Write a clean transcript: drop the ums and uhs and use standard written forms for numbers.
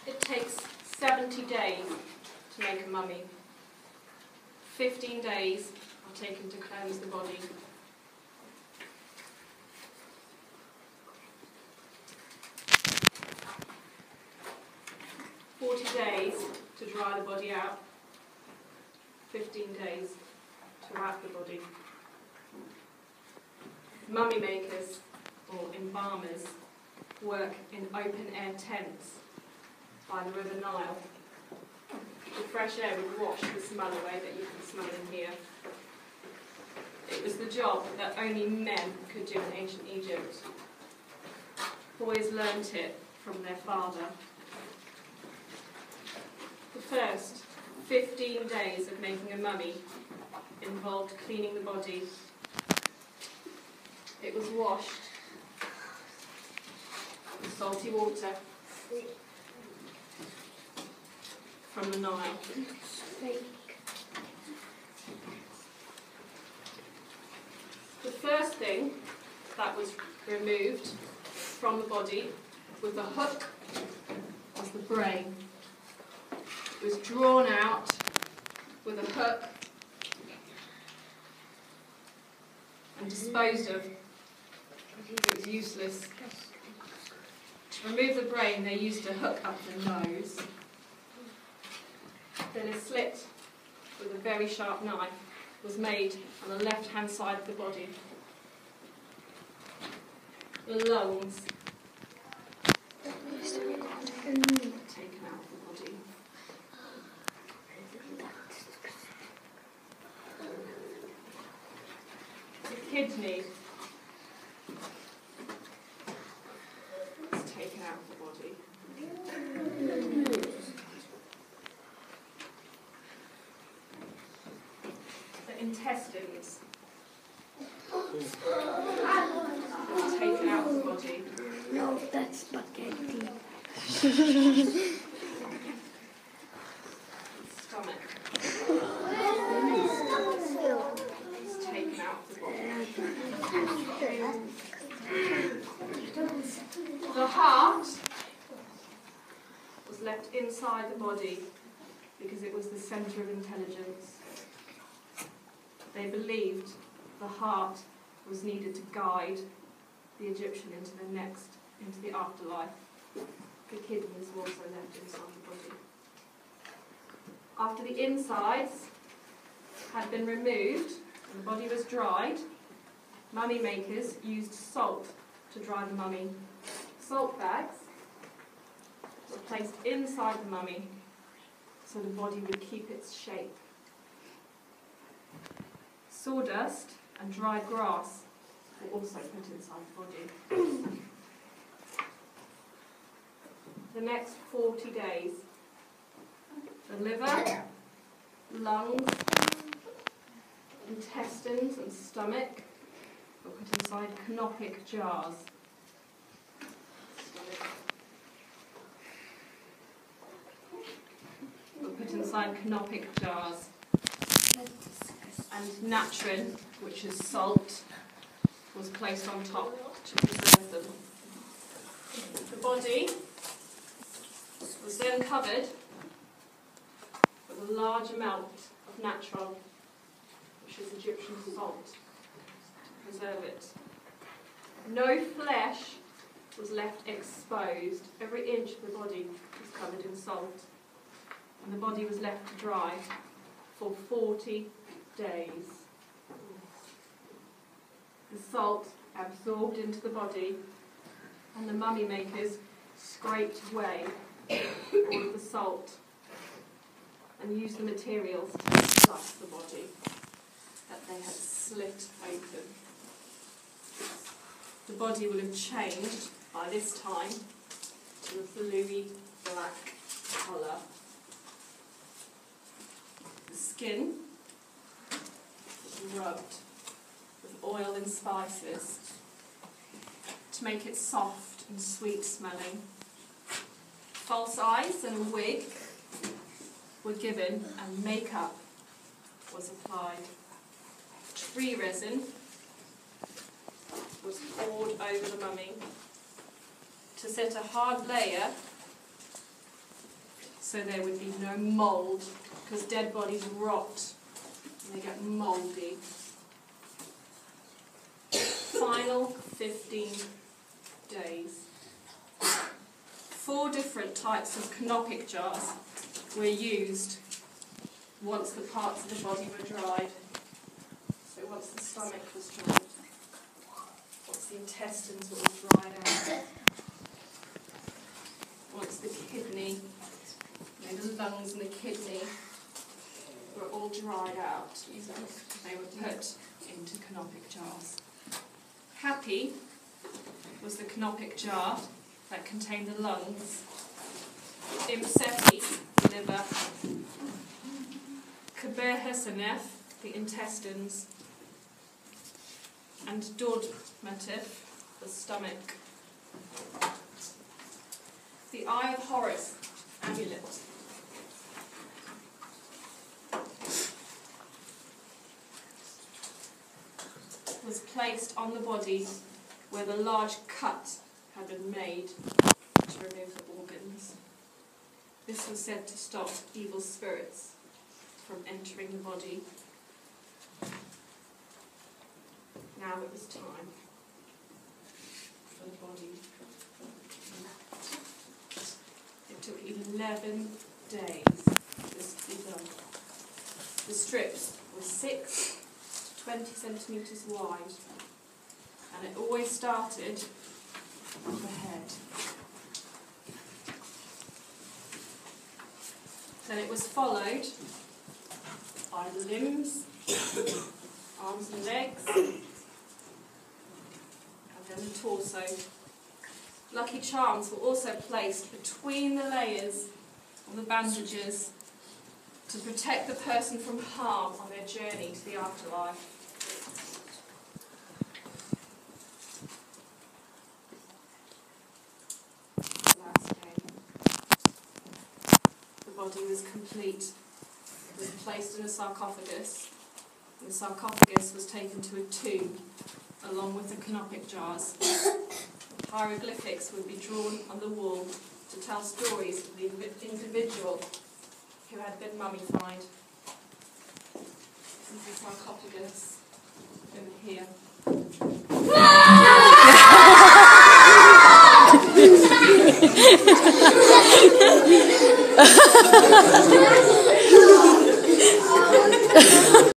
It takes 70 days to make a mummy. 15 days are taken to cleanse the body. Days to dry the body out, 15 days to wrap the body. Mummy makers or embalmers work in open-air tents by the River Nile. The fresh air would wash the smell away that you can smell in here. It was the job that only men could do in ancient Egypt. Boys learnt it from their father. The first 15 days of making a mummy involved cleaning the body. It was washed with salty water from the Nile. The first thing that was removed from the body with a hook was the brain. It was drawn out with a hook and disposed of. It was useless. To remove the brain, they used a hook up the nose. Then a slit with a very sharp knife was made on the left-hand side of the body. The lungs taken out of the body. The kidney is taken out of the body. The intestines are taken out of the body. No, that's spaghetti. Stomach is taken out of the body. The heart was left inside the body because it was the centre of intelligence. They believed the heart was needed to guide the Egyptian into the afterlife. The kidneys were also left inside the body. After the insides had been removed and the body was dried, mummy makers used salt to dry the mummy. Salt bags were placed inside the mummy so the body would keep its shape. Sawdust and dried grass were also put inside the body. The next 40 days, the liver, lungs, intestines and stomach were put inside canopic jars. And natrin, which is salt, was placed on top to preserve them. The body was then covered with a large amount of natron, which is Egyptian salt, to preserve it. No flesh was left exposed. Every inch of the body was covered in salt, and the body was left to dry for 40 days. The salt absorbed into the body, and the mummy makers scraped away all of the salt and used the materials to slice the body that they had slit open. The body will have changed by this time to a bluey black colour. The skin was rubbed with oil and spices to make it soft and sweet smelling. False eyes and a wig were given and makeup was applied. Tree resin was poured over the mummy to set a hard layer so there would be no mould, because dead bodies rot and they get mouldy. Final 15 days. 4 different types of canopic jars were used once the parts of the body were dried. So once the stomach was dried, once the intestines were all dried out, once the kidney, the lungs and the kidney were all dried out, they were put into canopic jars. Happy was the canopic jar that contained the lungs, Imsepi, the liver, Kebehesenef, the intestines, and Dodmetif, the stomach. The Eye of Horus amulet. Was placed on the body where the large cut had been made to remove the organs. This was said to stop evil spirits from entering the body. Now it was time for the body. It took 11 days for this to be done. The strips were 6 to 20 centimetres wide, and it always started on the head. Then it was followed by the limbs, arms and legs, and then the torso. Lucky charms were also placed between the layers of the bandages to protect the person from harm on their journey to the afterlife. The last day. The body was complete. It was placed in a sarcophagus. The sarcophagus was taken to a tomb along with the canopic jars. Hieroglyphics would be drawn on the wall to tell stories of the individual who had been mummified. This is the sarcophagus.